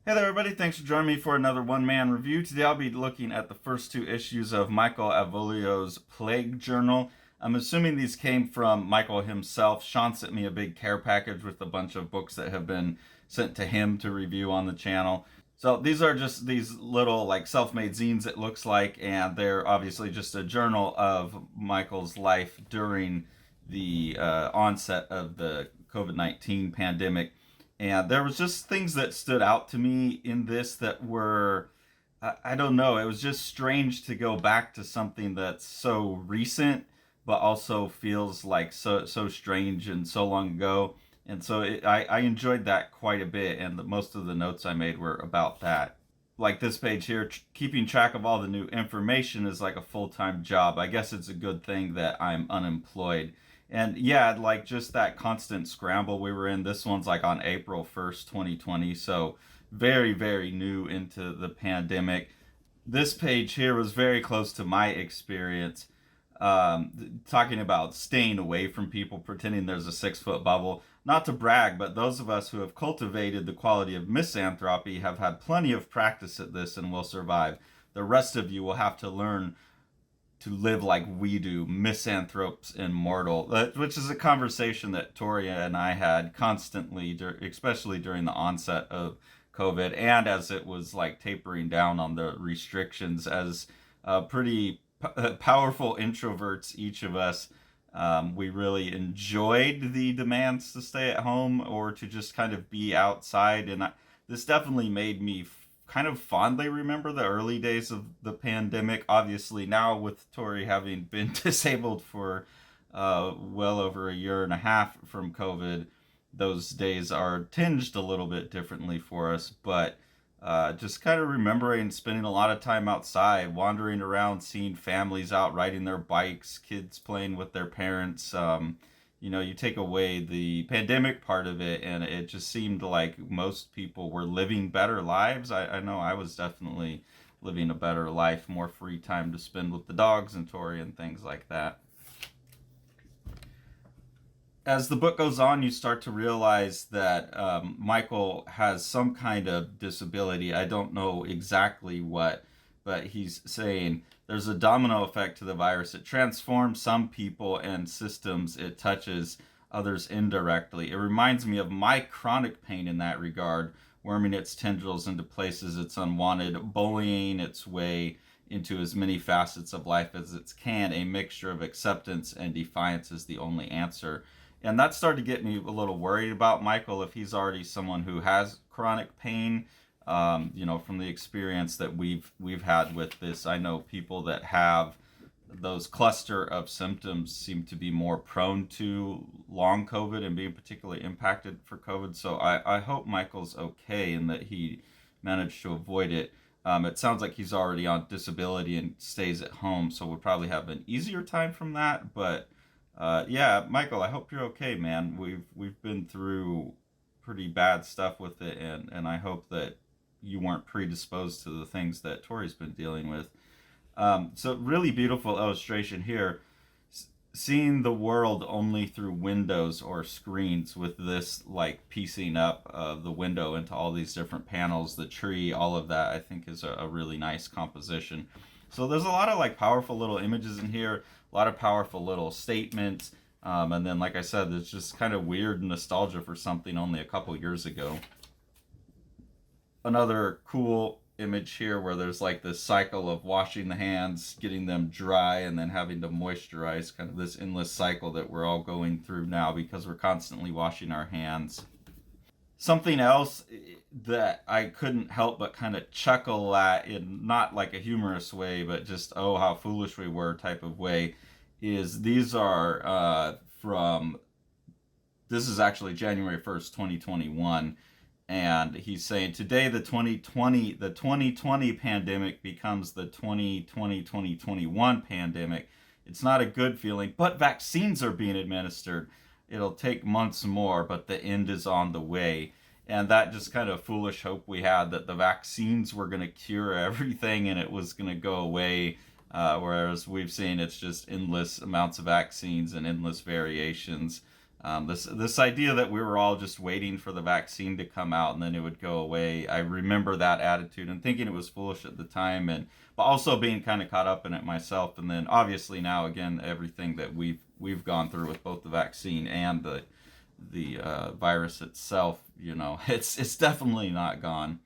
Hey there, everybody. Thanks for joining me for another one-man review. Today I'll be looking at the first two issues of Michael Avolio's Plague Journal. I'm assuming these came from Michael himself. Sean sent me a big care package with a bunch of books that have been sent to him to review on the channel. So these are just these little like self-made zines, it looks like, and they're obviously just a journal of Michael's life during the onset of the COVID-19 pandemic. And there was just things that stood out to me in this that were, I don't know, it was just strange to go back to something that's so recent, but also feels like so strange and so long ago. And so I enjoyed that quite a bit, and most of the notes I made were about that. Like this page here, keeping track of all the new information is like a full-time job. I guess it's a good thing that I'm unemployed. And yeah, like just that constant scramble we were in. This one's like on April 1st, 2020. So very, very new into the pandemic. This page here was very close to my experience. Talking about staying away from people, pretending there's a 6 foot bubble. Not to brag, but those of us who have cultivated the quality of misanthropy have had plenty of practice at this and will survive. The rest of you will have to learn to live like we do, misanthropes immortal, which is a conversation that Toria and I had constantly, especially during the onset of COVID and as it was like tapering down on the restrictions. As pretty powerful introverts, each of us, we really enjoyed the demands to stay at home or to just kind of be outside. And this definitely made me kind of fondly remember the early days of the pandemic. Obviously, now with Tori having been disabled for well over a year and a half from COVID, those days are tinged a little bit differently for us. But just kind of remembering spending a lot of time outside, wandering around, seeing families out riding their bikes, kids playing with their parents. You take away the pandemic part of it, and it just seemed like most people were living better lives. I know I was definitely living a better life, more free time to spend with the dogs and Tori and things like that. As the book goes on, you start to realize that Michael has some kind of disability. I don't know exactly what, but he's saying there's a domino effect to the virus. It transforms some people and systems it touches, others indirectly. It reminds me of my chronic pain in that regard, worming its tendrils into places it's unwanted, bullying its way into as many facets of life as it can. A mixture of acceptance and defiance is the only answer. And that started to get me a little worried about Michael if he's already someone who has chronic pain. From the experience that we've had with this, I know people that have those cluster of symptoms seem to be more prone to long COVID and being particularly impacted for COVID. So I hope Michael's okay and that he managed to avoid it. It sounds like he's already on disability and stays at home, so we'll probably have an easier time from that. But yeah, Michael, I hope you're okay, man. We've been through pretty bad stuff with it, and I hope that you weren't predisposed to the things that Tori's been dealing with. So really beautiful illustration here. Seeing the world only through windows or screens with this like piecing up of the window into all these different panels, the tree, all of that, I think is a really nice composition. So there's a lot of like powerful little images in here, a lot of powerful little statements. And then, like I said, it's just kind of weird nostalgia for something only a couple years ago. Another cool image here where there's like this cycle of washing the hands, getting them dry, and then having to moisturize, kind of this endless cycle that we're all going through now because we're constantly washing our hands. Something else that I couldn't help but kind of chuckle at in not like a humorous way, but just, oh, how foolish we were type of way, is these are this is actually January 1st, 2021. And he's saying today the 2020 pandemic becomes the 2021 pandemic. It's not a good feeling, but vaccines are being administered. It'll take months more, but the end is on the way. And that just kind of foolish hope we had that the vaccines were going to cure everything and it was going to go away. Whereas we've seen it's just endless amounts of vaccines and endless variations. This idea that we were all just waiting for the vaccine to come out and then it would go away. I remember that attitude and thinking it was foolish at the time, and but also being kind of caught up in it myself. And then obviously now again everything that we've gone through with both the vaccine and the virus itself, you know, it's definitely not gone.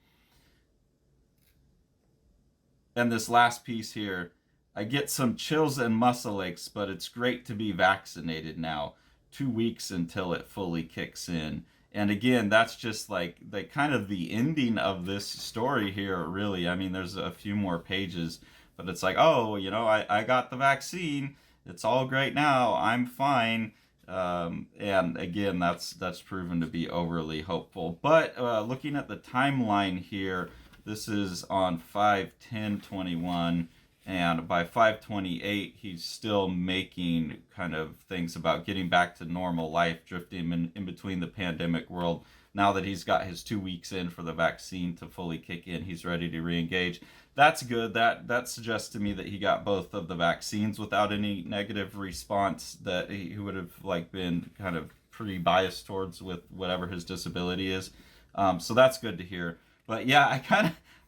And this last piece here, I get some chills and muscle aches, but it's great to be vaccinated now. 2 weeks until it fully kicks in. And again, that's just like the kind of the ending of this story here, really. I mean, there's a few more pages, but it's like, oh, you know, I got the vaccine. It's all great now. I'm fine. And again, that's proven to be overly hopeful. But looking at the timeline here, this is on 5/10/21, and by 5/28, he's still making kind of things about getting back to normal life, drifting in between the pandemic world. Now that he's got his 2 weeks in for the vaccine to fully kick in, he's ready to re-engage. That's good. That suggests to me that he got both of the vaccines without any negative response that he would have like been kind of pretty biased towards with whatever his disability is. So that's good to hear. But yeah, I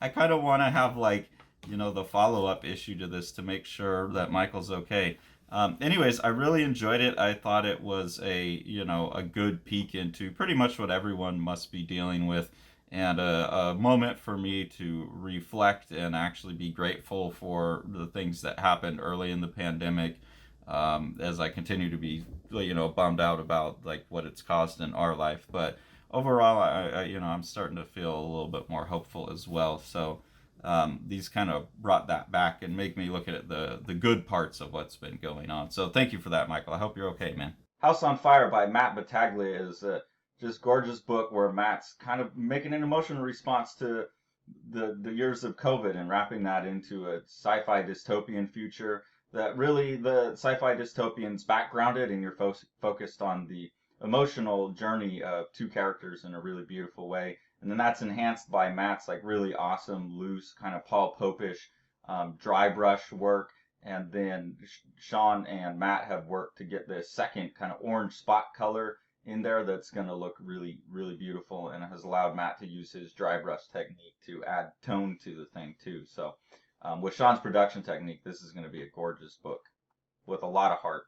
kind of want to have like, you know, the follow-up issue to this to make sure that Michael's okay. Anyways, I really enjoyed it. I thought it was a good peek into pretty much what everyone must be dealing with, and a moment for me to reflect and actually be grateful for the things that happened early in the pandemic, as I continue to be, bummed out about like what it's caused in our life. But overall, I'm starting to feel a little bit more hopeful as well. So these kind of brought that back and make me look at the good parts of what's been going on. So thank you for that, Michael. I hope you're okay, man. House on Fire by Matt Battaglia is a just gorgeous book where Matt's kind of making an emotional response to the years of COVID and wrapping that into a sci-fi dystopian future that really the sci-fi dystopian's backgrounded, and you're focused on the emotional journey of two characters in a really beautiful way. And then that's enhanced by Matt's like really awesome, loose, kind of Paul Popish dry brush work. And then Sean and Matt have worked to get this second kind of orange spot color in there that's going to look really, really beautiful, and has allowed Matt to use his dry brush technique to add tone to the thing too. So with Sean's production technique, this is going to be a gorgeous book with a lot of heart.